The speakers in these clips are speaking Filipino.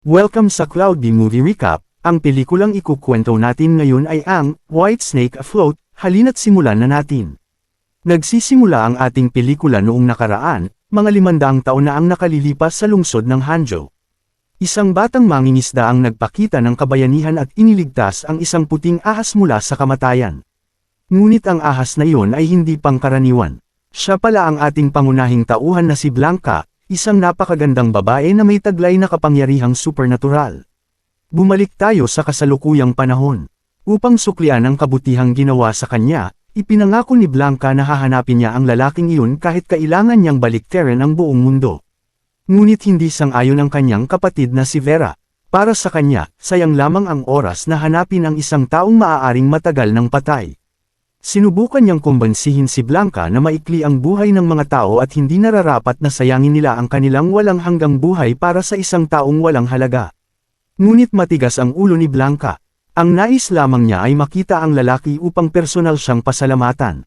Welcome sa Cloudy Movie Recap. Ang pelikulang ikukwento natin ngayon ay ang White Snake Afloat. Halina't simulan na natin. Nagsisimula ang ating pelikula noong nakaraan, mga 500 taon na ang nakalilipas sa lungsod ng Hanzhou. Isang batang mangingisda ang nagpakita ng kabayanihan at iniligtas ang isang puting ahas mula sa kamatayan. Ngunit ang ahas na iyon ay hindi pangkaraniwan. Siya pala ang ating pangunahing tauhan na si Blanca, isang napakagandang babae na may taglay na kapangyarihang supernatural. Bumalik tayo sa kasalukuyang panahon. Upang suklian ang kabutihang ginawa sa kanya, ipinangako ni Blanca na hahanapin niya ang lalaking iyon kahit kailangan niyang baliktarin ang buong mundo. Ngunit hindi sang-ayon ang kanyang kapatid na si Vera. Para sa kanya, sayang lamang ang oras na hanapin ang isang taong maaaring matagal ng patay. Sinubukan niyang kumbansihin si Blanca na maikli ang buhay ng mga tao at hindi nararapat na sayangin nila ang kanilang walang hanggang buhay para sa isang taong walang halaga. Ngunit matigas ang ulo ni Blanca. Ang nais lamang niya ay makita ang lalaki upang personal siyang pasalamatan.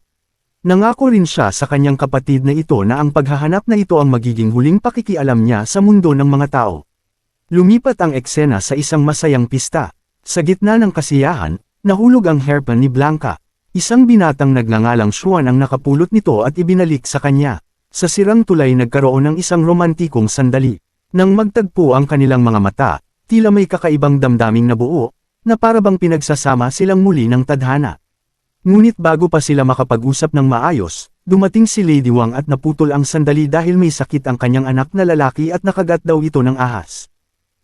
Nangako rin siya sa kanyang kapatid na ito na ang paghahanap na ito ang magiging huling pakikialam niya sa mundo ng mga tao. Lumipat ang eksena sa isang masayang pista. Sa gitna ng kasiyahan, nahulog ang hairpin ni Blanca. Isang binatang nagngangalang Xuan ang nakapulot nito at ibinalik sa kanya. Sa sirang tulay nagkaroon ng isang romantikong sandali. Nang magtagpo ang kanilang mga mata, tila may kakaibang damdaming nabuo, na parabang pinagsasama silang muli ng tadhana. Ngunit bago pa sila makapag-usap ng maayos, dumating si Lady Wang at naputol ang sandali dahil may sakit ang kanyang anak na lalaki at nakagat daw ito ng ahas.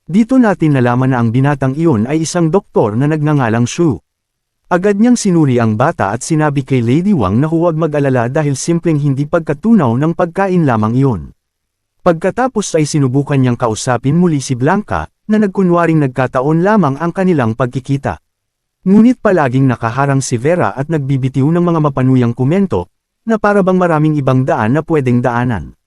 Dito natin nalaman na ang binatang iyon ay isang doktor na nagngangalang Shu. Agad niyang sinuri ang bata at sinabi kay Lady Wang na huwag mag-alala dahil simpleng hindi pagkatunaw ng pagkain lamang iyon. Pagkatapos ay sinubukan niyang kausapin muli si Blanca, na nagkunwaring nagkataon lamang ang kanilang pagkikita. Ngunit palaging nakaharang si Vera at nagbibitiw ng mga mapanuyang komento, na parabang maraming ibang daan na pwedeng daanan.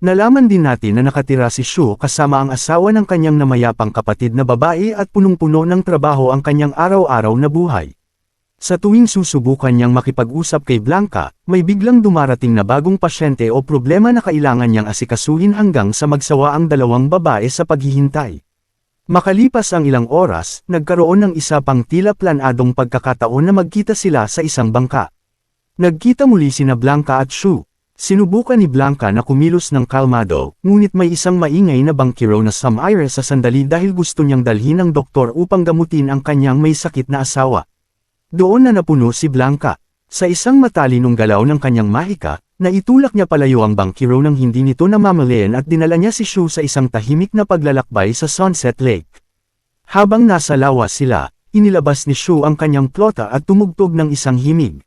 Nalaman din natin na nakatira si Shu kasama ang asawa ng kanyang namayapang kapatid na babae at punong-puno ng trabaho ang kanyang araw-araw na buhay. Sa tuwing susubukan niyang makipag-usap kay Blanca, may biglang dumarating na bagong pasyente o problema na kailangan niyang asikasuhin hanggang sa magsawa ang dalawang babae sa paghihintay. Makalipas ang ilang oras, nagkaroon ng isa pang tila planadong pagkakataon na magkita sila sa isang bangka. Nagkita muli sina Blanca at Shu. Sinubukan ni Blanca na kumilos ng kalmado, ngunit may isang maingay na bangkiro na sumire sa sandali dahil gusto niyang dalhin ng doktor upang gamutin ang kanyang may sakit na asawa. Doon na napuno si Blanca. Sa isang matalinong galaw ng kanyang mahika, naitulak niya palayo ang bangkiro nang hindi nito namamalayan at dinala niya si Shu sa isang tahimik na paglalakbay sa Sunset Lake. Habang nasa lawas sila, inilabas ni Shu ang kanyang plota at tumugtog ng isang himig.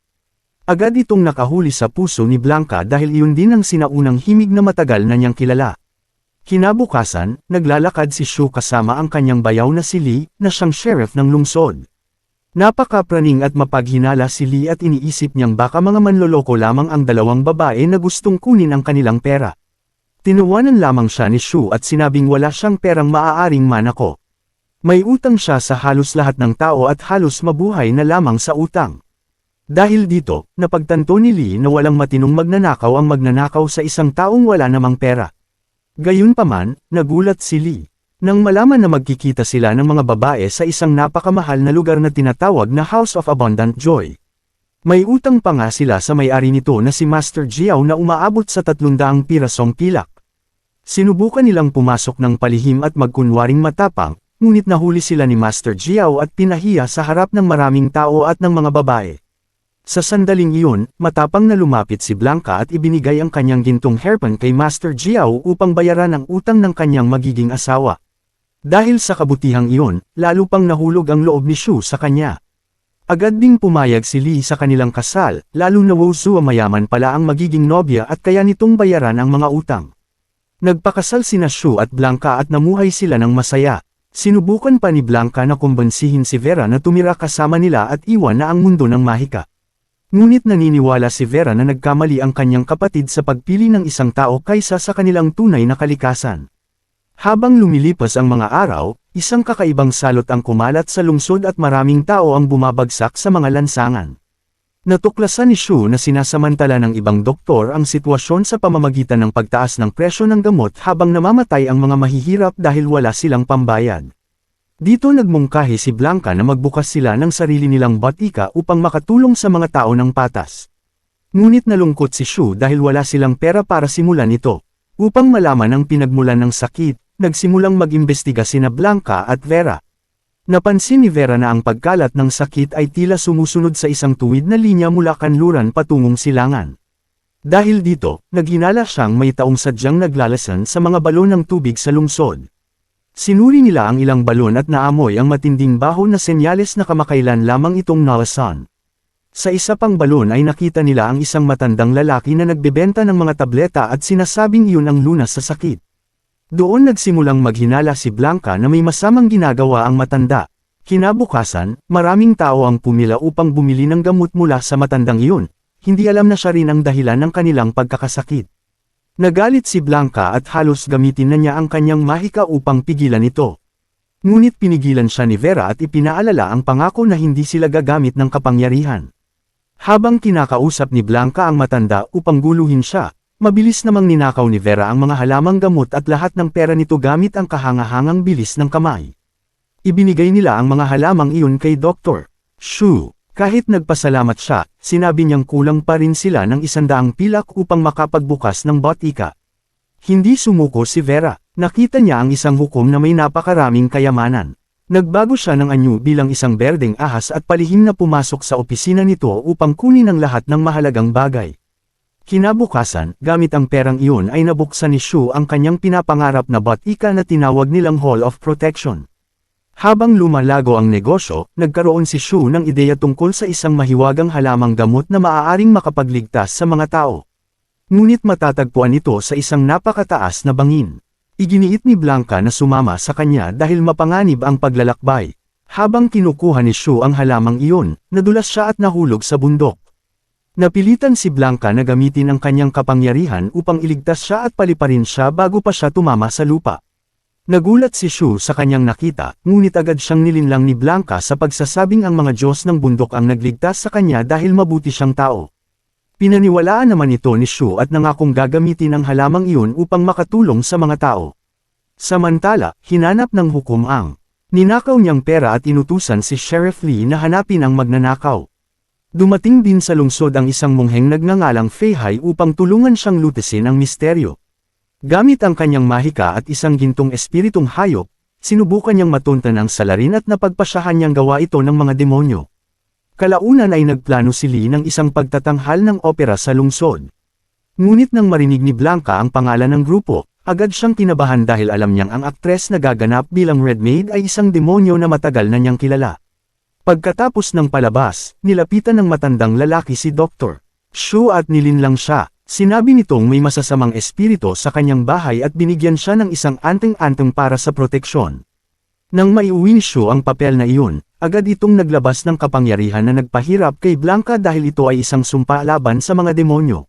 Agad itong nakahuli sa puso ni Blanca dahil iyon din ang sinaunang himig na matagal na niyang kilala. Kinabukasan, naglalakad si Shu kasama ang kanyang bayaw na si Li, na siyang sheriff ng lungsod. Napakapraning at mapaghinala si Li at iniisip niyang baka mga manloloko lamang ang dalawang babae na gustong kunin ang kanilang pera. Tinuwanan lamang siya ni Shu at sinabing wala siyang perang maaaring manako. May utang siya sa halos lahat ng tao at halos mabuhay na lamang sa utang. Dahil dito, napagtanto ni Li na walang matinong magnanakaw ang magnanakaw sa isang taong wala namang pera. Gayunpaman, nagulat si Li. Nang malaman na magkikita sila ng mga babae sa isang napakamahal na lugar na tinatawag na House of Abundant Joy. May utang pa nga sila sa may-ari nito na si Master Jiao na umaabot sa 300 pirasong pilak. Sinubukan nilang pumasok ng palihim at magkunwaring matapang, ngunit nahuli sila ni Master Jiao at pinahiya sa harap ng maraming tao at ng mga babae. Sa sandaling iyon, matapang na lumapit si Blanca at ibinigay ang kanyang gintong hairpin kay Master Jiao upang bayaran ang utang ng kanyang magiging asawa. Dahil sa kabutihang iyon, lalo pang nahulog ang loob ni Shu sa kanya. Agad ding pumayag si Li sa kanilang kasal, lalo na Wuzhou mayaman pala ang magiging nobya at kaya nitong bayaran ang mga utang. Nagpakasal sina Shu at Blanca at namuhay sila ng masaya. Sinubukan pa ni Blanca na kumbansihin si Vera na tumira kasama nila at iwan na ang mundo ng mahika. Ngunit naniniwala si Vera na nagkamali ang kanyang kapatid sa pagpili ng isang tao kaysa sa kanilang tunay na kalikasan. Habang lumilipas ang mga araw, isang kakaibang salot ang kumalat sa lungsod at maraming tao ang bumabagsak sa mga lansangan. Natuklasan ni Shu na sinasamantala ng ibang doktor ang sitwasyon sa pamamagitan ng pagtaas ng presyo ng gamot habang namamatay ang mga mahihirap dahil wala silang pambayad. Dito nagmungkahi si Blanca na magbukas sila ng sarili nilang botika upang makatulong sa mga tao ng patas. Ngunit nalungkot si Shu dahil wala silang pera para simulan ito. Upang malaman ang pinagmulan ng sakit, nagsimulang mag-imbestiga sina Blanca at Vera. Napansin ni Vera na ang pagkalat ng sakit ay tila sumusunod sa isang tuwid na linya mula kanluran patungong silangan. Dahil dito, naghinala siyang may taong sadyang naglalasan sa mga balon ng tubig sa lungsod. Sinuri nila ang ilang balon at naamoy ang matinding baho na senyales na kamakailan lamang itong nalasan. Sa isa pang balon ay nakita nila ang isang matandang lalaki na nagbebenta ng mga tableta at sinasabing iyon ang lunas sa sakit. Doon nagsimulang maghinala si Blanca na may masamang ginagawa ang matanda. Kinabukasan, maraming tao ang pumila upang bumili ng gamot mula sa matandang iyon. Hindi alam na siya rin ang dahilan ng kanilang pagkakasakit. Nagalit si Blanca at halos gamitin na niya ang kanyang mahika upang pigilan ito. Ngunit pinigilan siya ni Vera at ipinaalala ang pangako na hindi sila gagamit ng kapangyarihan. Habang kinakausap ni Blanca ang matanda upang guluhin siya, mabilis namang ninakaw ni Vera ang mga halamang gamot at lahat ng pera nito gamit ang kahangahangang bilis ng kamay. Ibinigay nila ang mga halamang iyon kay Dr. Shu. Kahit nagpasalamat siya, sinabi niyang kulang pa rin sila ng 100 pilak upang makapagbukas ng botika. Hindi sumuko si Vera. Nakita niya ang isang hukom na may napakaraming kayamanan. Nagbago siya ng anyo bilang isang berdeng ahas at palihim na pumasok sa opisina nito upang kunin ang lahat ng mahalagang bagay. Kinabukasan, gamit ang perang iyon ay nabuksan ni Shu ang kanyang pinapangarap na botika na tinawag nilang Hall of Protection. Habang lumalago ang negosyo, nagkaroon si Shu ng ideya tungkol sa isang mahiwagang halamang gamot na maaaring makapagligtas sa mga tao. Ngunit matatagpuan ito sa isang napakataas na bangin. Iginiit ni Blanca na sumama sa kanya dahil mapanganib ang paglalakbay. Habang kinukuha ni Shu ang halamang iyon, nadulas siya at nahulog sa bundok. Napilitan si Blanca na gamitin ang kanyang kapangyarihan upang iligtas siya at paliparin siya bago pa siya tumama sa lupa. Nagulat si Shu sa kanyang nakita, ngunit agad siyang nilinlang ni Blanca sa pagsasabing ang mga Diyos ng bundok ang nagligtas sa kanya dahil mabuti siyang tao. Pinaniwalaan naman ito ni Shu at nangakong gagamitin ang halamang iyon upang makatulong sa mga tao. Samantala, hinanap ng hukom ang ninakaw niyang pera at inutusan si Sheriff Lee na hanapin ang magnanakaw. Dumating din sa lungsod ang isang mongheng nagngangalang Fei Hai upang tulungan siyang lutasin ang misteryo. Gamit ang kanyang mahika at isang gintong espiritong hayop, sinubukan niyang matuntan ang salarin at napagpasyahan niyang gawa ito ng mga demonyo. Kalaunan ay nagplano si Lee ng isang pagtatanghal ng opera sa lungsod. Ngunit nang marinig ni Blanca ang pangalan ng grupo, agad siyang kinabahan dahil alam niyang ang aktres na gaganap bilang Red Maid ay isang demonyo na matagal na niyang kilala. Pagkatapos ng palabas, nilapitan ng matandang lalaki si Dr. Shu at nilinlang siya. Sinabi nitong may masasamang espiritu sa kanyang bahay at binigyan siya ng isang anteng-anteng para sa proteksyon. Nang maiuwi ni Shu ang papel na iyon, agad itong naglabas ng kapangyarihan na nagpahirap kay Blanca dahil ito ay isang sumpa laban sa mga demonyo.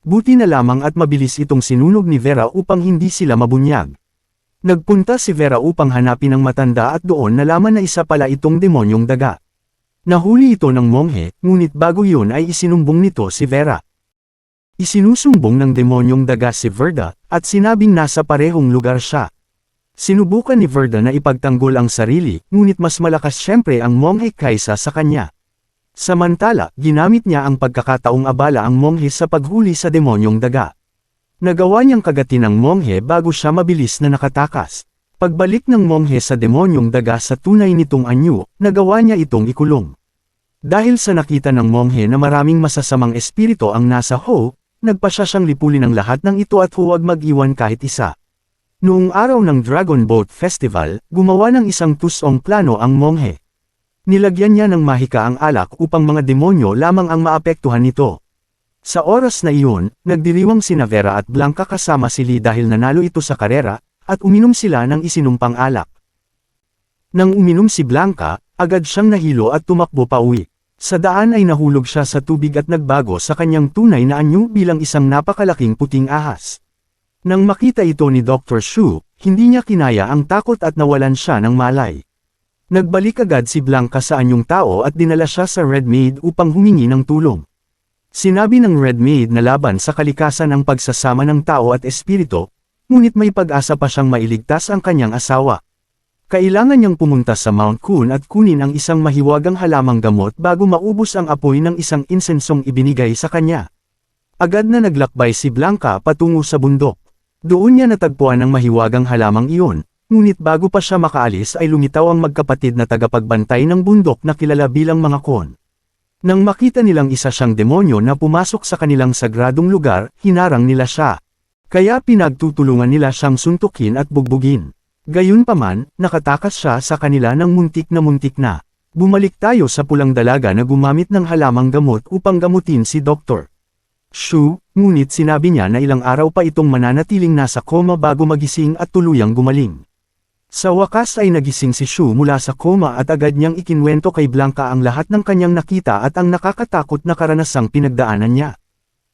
Buti na lamang at mabilis itong sinunog ni Vera upang hindi sila mabunyag. Nagpunta si Vera upang hanapin ang matanda at doon nalaman na isa pala itong demonyong daga. Nahuli ito ng monghe, ngunit bago yun ay isinumbong nito si Vera. Isinusumbong ng demonyong daga si Verda, at sinabing nasa parehong lugar siya. Sinubukan ni Verda na ipagtanggol ang sarili, ngunit mas malakas siyempre ang monghe kaysa sa kanya. Samantala, ginamit niya ang pagkakataong abala ang monghe sa paghuli sa demonyong daga. Nagawa niyang kagatin ang monghe bago siya mabilis na nakatakas. Pagbalik ng monghe sa demonyong daga sa tunay nitong anyo, nagawa niya itong ikulong. Dahil sa nakita ng monghe na maraming masasamang espiritu ang nasa Ho, nagpasya siyang lipulin ang lahat ng ito at huwag mag-iwan kahit isa. Noong araw ng Dragon Boat Festival, gumawa ng isang tusong plano ang monghe. Nilagyan niya ng mahika ang alak upang mga demonyo lamang ang maapektuhan nito. Sa oras na iyon, nagdiriwang sina Vera at Blanca kasama si Lee dahil nanalo ito sa karera, at uminom sila ng isinumpang alak. Nang uminom si Blanca, agad siyang nahilo at tumakbo pa uwi. Sa daan ay nahulog siya sa tubig at nagbago sa kanyang tunay na anyo bilang isang napakalaking puting ahas. Nang makita ito ni Dr. Shu, hindi niya kinaya ang takot at nawalan siya ng malay. Nagbalik agad si Blanca sa anyong tao at dinala siya sa Red Maid upang humingi ng tulong. Sinabi ng Red Maid na laban sa kalikasan ang pagsasama ng tao at espiritu, ngunit may pag-asa pa siyang mailigtas ang kanyang asawa. Kailangan niyang pumunta sa Mount Kun at kunin ang isang mahiwagang halamang gamot bago maubos ang apoy ng isang insensong ibinigay sa kanya. Agad na naglakbay si Blanca patungo sa bundok. Doon niya natagpuan ang mahiwagang halamang iyon, ngunit bago pa siya makaalis ay lumitaw ang magkapatid na tagapagbantay ng bundok na kilala bilang mga kon. Nang makita nilang isa siyang demonyo na pumasok sa kanilang sagradong lugar, hinarang nila siya. Kaya pinagtutulungan nila siyang suntukin at bugbugin. Gayunpaman, nakatakas siya sa kanila ng muntik na. Bumalik tayo sa pulang dalaga na gumamit ng halamang gamot upang gamutin si Dr. Shu, ngunit sinabi niya na ilang araw pa itong mananatiling nasa koma bago magising at tuluyang gumaling. Sa wakas ay nagising si Shu mula sa koma at agad niyang ikinwento kay Blanca ang lahat ng kanyang nakita at ang nakakatakot na karanasang pinagdaanan niya.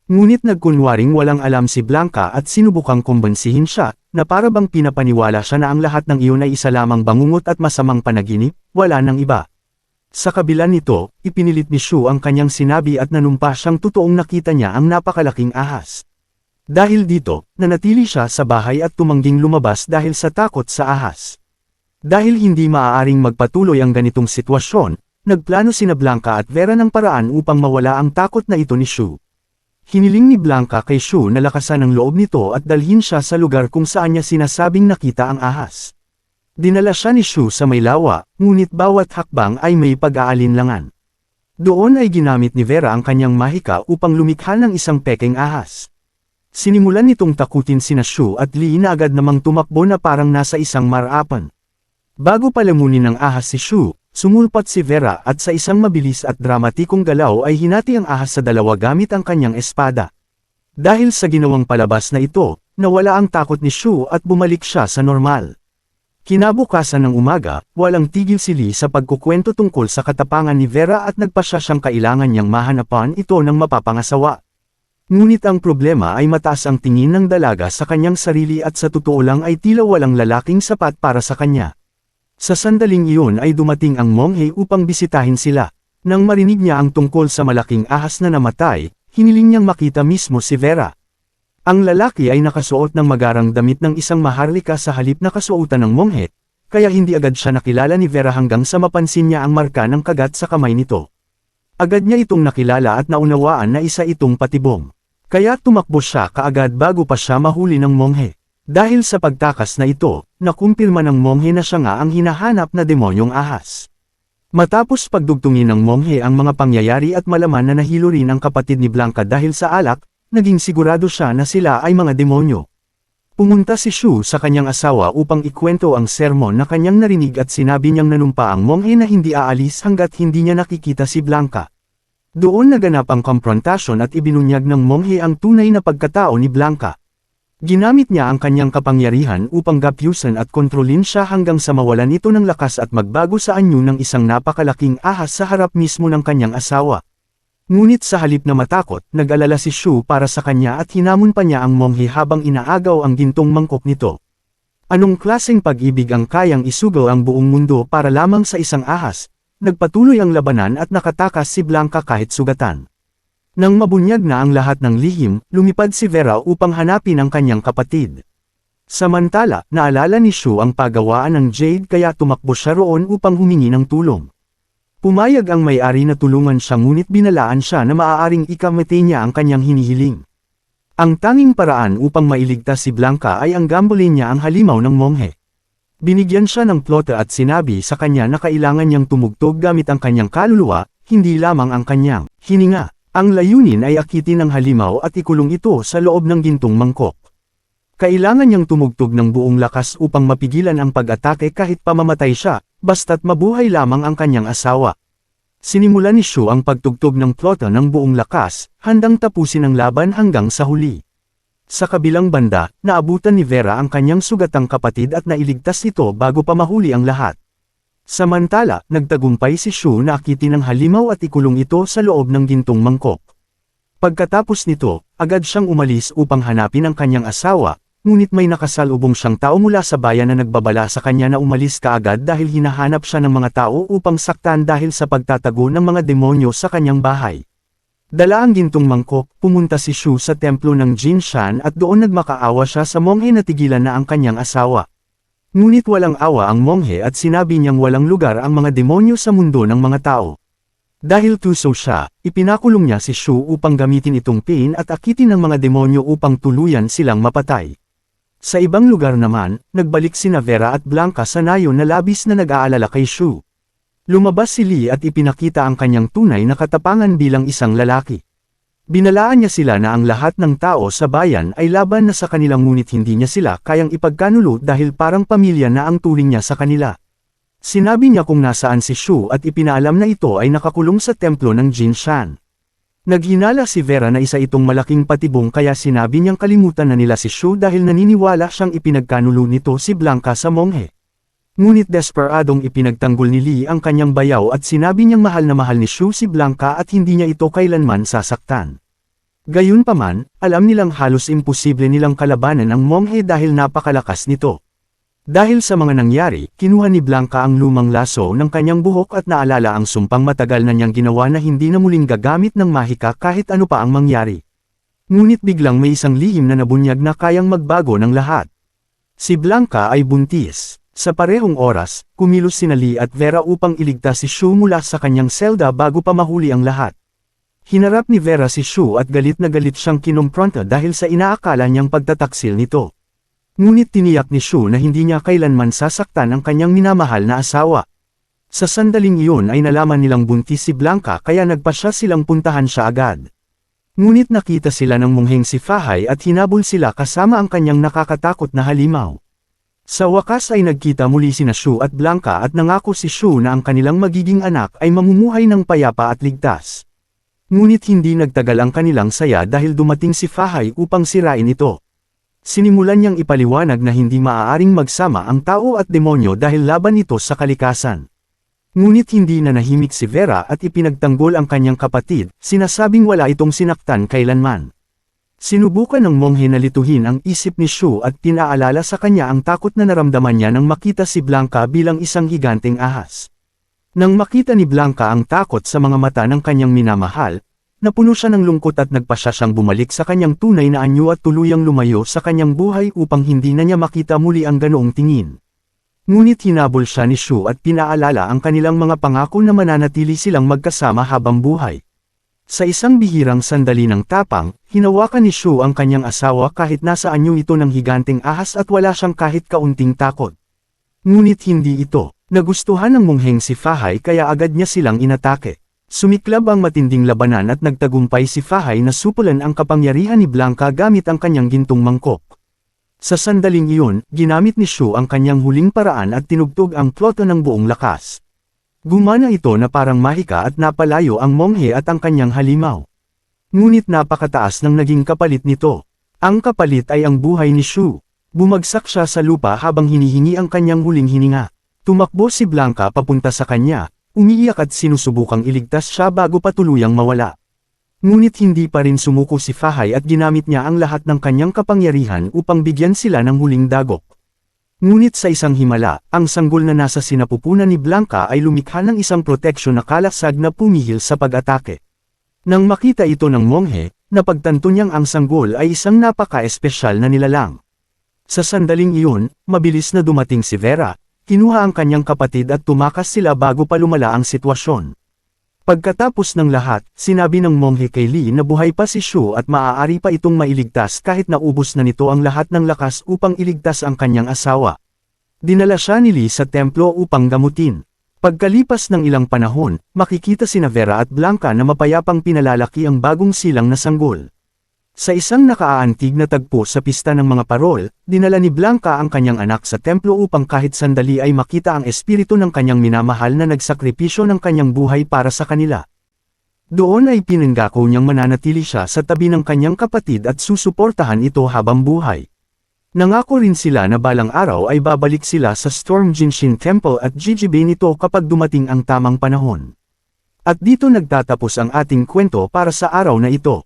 Ngunit nagkunwaring walang alam si Blanca at sinubukang kumbansihin siya, na para bang pinapaniwala siya na ang lahat ng iyon ay isa lamang bangungot at masamang panaginip, wala nang iba. Sa kabila nito, ipinilit ni Shu ang kanyang sinabi at nanumpa siyang totoong nakita niya ang napakalaking ahas. Dahil dito, nanatili siya sa bahay at tumangging lumabas dahil sa takot sa ahas. Dahil hindi maaaring magpatuloy ang ganitong sitwasyon, nagplano sina Blanca at Vera ng paraan upang mawala ang takot na ito ni Shu. Hiniling ni Blanca kay Shu na lakasan ang loob nito at dalhin siya sa lugar kung saan niya sinasabing nakita ang ahas. Dinala siya ni Shu sa may lawa, ngunit bawat hakbang ay may pag-aalinlangan. Doon ay ginamit ni Vera ang kanyang mahika upang lumikha ng isang pekeng ahas. Sinimulan nitong takutin sina Shu at Lee na agad namang tumakbo na parang nasa isang marapan. Bago palamunin ng ahas si Shu, sumulpat si Vera at sa isang mabilis at dramatikong galaw ay hinati ang ahas sa dalawa gamit ang kanyang espada. Dahil sa ginawang palabas na ito, nawala ang takot ni Shu at bumalik siya sa normal. Kinabukasan ng umaga, walang tigil si Lee sa pagkukwento tungkol sa katapangan ni Vera at nagpasya siyang kailangan niyang mahanapan ito ng mapapangasawa. Ngunit ang problema ay mataas ang tingin ng dalaga sa kanyang sarili at sa totoo lang ay tila walang lalaking sapat para sa kanya. Sa sandaling iyon ay dumating ang monghe upang bisitahin sila. Nang marinig niya ang tungkol sa malaking ahas na namatay, hiniling niyang makita mismo si Vera. Ang lalaki ay nakasuot ng magarang damit ng isang maharlika sa halip na kasuotan ng monghe, kaya hindi agad siya nakilala ni Vera hanggang sa mapansin niya ang marka ng kagat sa kamay nito. Agad niya itong nakilala at naunawaan na isa itong patibong. Kaya tumakbo siya kaagad bago pa siya mahuli ng monghe. Dahil sa pagtakas na ito, nakumpirma ng monghe na siya nga ang hinahanap na demonyong ahas. Matapos pagdugtungin ng monghe ang mga pangyayari at malaman na nahilo rin ang kapatid ni Blanca dahil sa alak, naging sigurado siya na sila ay mga demonyo. Pumunta si Shu sa kanyang asawa upang ikwento ang sermon na kanyang narinig at sinabi niyang nanumpa ang monghe na hindi aalis hanggat hindi niya nakikita si Blanca. Doon naganap ang komprontasyon at ibinunyag ng monghe ang tunay na pagkatao ni Blanca. Ginamit niya ang kanyang kapangyarihan upang gapyusan at kontrolin siya hanggang sa mawalan ito ng lakas at magbago sa anyo ng isang napakalaking ahas sa harap mismo ng kanyang asawa. Ngunit sa halip na matakot, nag-alala si Shu para sa kanya at hinamon pa niya ang monghe habang inaagaw ang gintong mangkok nito. Anong klaseng pag-ibig ang kayang isugaw ang buong mundo para lamang sa isang ahas? Nagpatuloy ang labanan at nakatakas si Blanca kahit sugatan. Nang mabunyag na ang lahat ng lihim, lumipad si Vera upang hanapin ang kanyang kapatid. Samantala, naalala ni Shu ang paggawaan ng Jade kaya tumakbo siya roon upang humingi ng tulong. Pumayag ang may-ari na tulungan siya ngunit binalaan siya na maaaring ikamete niya ang kanyang hinihiling. Ang tanging paraan upang mailigtas si Blanca ay ang gambulin niya ang halimaw ng monghe. Binigyan siya ng plota at sinabi sa kanya na kailangan niyang tumugtog gamit ang kanyang kaluluwa, hindi lamang ang kanyang hininga. Ang layunin ay akitin ang halimaw at ikulong ito sa loob ng gintong mangkok. Kailangan niyang tumugtog ng buong lakas upang mapigilan ang pag-atake kahit pamamatay siya, basta't mabuhay lamang ang kanyang asawa. Sinimulan ni Shu ang pagtugtog ng plota ng buong lakas, handang tapusin ang laban hanggang sa huli. Sa kabilang banda, naabutan ni Vera ang kanyang sugatang kapatid at nailigtas ito bago pa mahuli ang lahat. Samantala, nagtagumpay si Shu na akitin ang halimaw at ikulong ito sa loob ng gintong mangkok. Pagkatapos nito, agad siyang umalis upang hanapin ang kanyang asawa, ngunit may nakasalubong siyang tao mula sa bayan na nagbabala sa kanya na umalis kaagad dahil hinahanap siya ng mga tao upang saktan dahil sa pagtatago ng mga demonyo sa kanyang bahay. Dala ang gintong mangkok, pumunta si Shu sa templo ng Jinshan at doon nagmakaawa siya sa monghe na tigilan na ang kanyang asawa. Ngunit walang awa ang monghe at sinabi niyang walang lugar ang mga demonyo sa mundo ng mga tao. Dahil tuso siya, ipinakulong niya si Shu upang gamitin itong pain at akitin ng mga demonyo upang tuluyan silang mapatay. Sa ibang lugar naman, nagbalik sina Vera at Blanca sa nayon na labis na nag-aalala kay Shu. Lumabas si Lee at ipinakita ang kanyang tunay na katapangan bilang isang lalaki. Binalaan niya sila na ang lahat ng tao sa bayan ay laban na sa kanilang ngunit hindi niya sila kayang ipagkanulo dahil parang pamilya na ang turing niya sa kanila. Sinabi niya kung nasaan si Shu at ipinaalam na ito ay nakakulong sa templo ng Jinshan. Naghinala si Vera na isa itong malaking patibong kaya sinabi niyang kalimutan na nila si Shu dahil naniniwala siyang ipinagkanulo nito si Blanca sa monghe. Ngunit desperadong ipinagtanggol ni Lee ang kanyang bayaw at sinabi niyang mahal na mahal ni Shu si Blanca at hindi niya ito kailanman sasaktan. Gayunpaman, alam nilang halos imposible nilang kalabanan ang monghe dahil napakalakas nito. Dahil sa mga nangyari, kinuha ni Blanca ang lumang laso ng kanyang buhok at naalala ang sumpang matagal na niyang ginawa na hindi na muling gagamit ng mahika kahit ano pa ang mangyari. Ngunit biglang may isang lihim na nabunyag na kayang magbago ng lahat. Si Blanca ay buntis. Sa parehong oras, kumilos sina Lee at Vera upang iligtas si Shu mula sa kanyang selda bago pa mahuli ang lahat. Hinarap ni Vera si Shu at galit na galit siyang kinumpronta dahil sa inaakala niyang pagtataksil nito. Ngunit tiniyak ni Shu na hindi niya kailanman sasaktan ang kanyang minamahal na asawa. Sa sandaling iyon ay nalaman nilang buntis si Blanca kaya nagpasya silang puntahan siya agad. Ngunit nakita sila ng mongheng si Fahay at hinabol sila kasama ang kanyang nakakatakot na halimaw. Sa wakas ay nagkita muli sina Shu at Blanca at nangako si Shu na ang kanilang magiging anak ay mamumuhay ng payapa at ligtas. Ngunit hindi nagtagal ang kanilang saya dahil dumating si Fahay upang sirain ito. Sinimulan niyang ipaliwanag na hindi maaaring magsama ang tao at demonyo dahil laban ito sa kalikasan. Ngunit hindi na nahimik si Vera at ipinagtanggol ang kanyang kapatid, sinasabing wala itong sinaktan kailanman. Sinubukan ng monghe na lituhin ang isip ni Shu at pinaalala sa kanya ang takot na naramdaman niya nang makita si Blanca bilang isang higanteng ahas. Nang makita ni Blanca ang takot sa mga mata ng kanyang minamahal, napuno siya ng lungkot at nagpasya siyang bumalik sa kanyang tunay na anyo at tuluyang lumayo sa kanyang buhay upang hindi na niya makita muli ang ganoong tingin. Ngunit hinabol siya ni Shu at pinaalala ang kanilang mga pangako na mananatili silang magkasama habang buhay. Sa isang bihirang sandali ng tapang, hinawakan ni Shu ang kanyang asawa kahit nasa anyo ito ng higanteng ahas at wala siyang kahit kaunting takot. Ngunit hindi ito. Nagustuhan ng mongheng si Fahay kaya agad niya silang inatake. Sumiklab ang matinding labanan at nagtagumpay si Fahay na supulan ang kapangyarihan ni Blanca gamit ang kanyang gintong mangkok. Sa sandaling iyon, ginamit ni Shu ang kanyang huling paraan at tinugtog ang ploto ng buong lakas. Gumana ito na parang mahika at napalayo ang monghe at ang kanyang halimaw. Ngunit napakataas ng naging kapalit nito. Ang kapalit ay ang buhay ni Shu. Bumagsak siya sa lupa habang hinihingi ang kanyang huling hininga. Tumakbo si Blanca papunta sa kanya. Umiiyak at sinusubukang iligtas siya bago pa tuluyang mawala. Ngunit hindi pa rin sumuko si Fahay at ginamit niya ang lahat ng kanyang kapangyarihan upang bigyan sila ng huling dagok. Ngunit sa isang himala, ang sanggol na nasa sinapupunan ni Blanca ay lumikha ng isang proteksyon na kalasag na pumihil sa pag-atake. Nang makita ito ng monghe, napagtanto niyang ang sanggol ay isang napaka-espesyal na nilalang. Sa sandaling iyon, mabilis na dumating si Vera. Kinuha ang kanyang kapatid at tumakas sila bago pa lumala ang sitwasyon. Pagkatapos ng lahat, sinabi ng monghe kay Lee na buhay pa si Shu at maaari pa itong mailigtas kahit naubos na nito ang lahat ng lakas upang iligtas ang kanyang asawa. Dinala siya ni Lee sa templo upang gamutin. Pagkalipas ng ilang panahon, makikita sina Vera at Blanca na mapayapang pinalalaki ang bagong silang na sanggol. Sa isang nakaaantig na tagpo sa pista ng mga parol, dinala ni Blanca ang kanyang anak sa templo upang kahit sandali ay makita ang espiritu ng kanyang minamahal na nagsakripisyo ng kanyang buhay para sa kanila. Doon ay pinanggako niyang mananatili siya sa tabi ng kanyang kapatid at susuportahan ito habang buhay. Nangako rin sila na balang araw ay babalik sila sa Storm Jinshin Temple at jijibin ito kapag dumating ang tamang panahon. At dito nagtatapos ang ating kwento para sa araw na ito.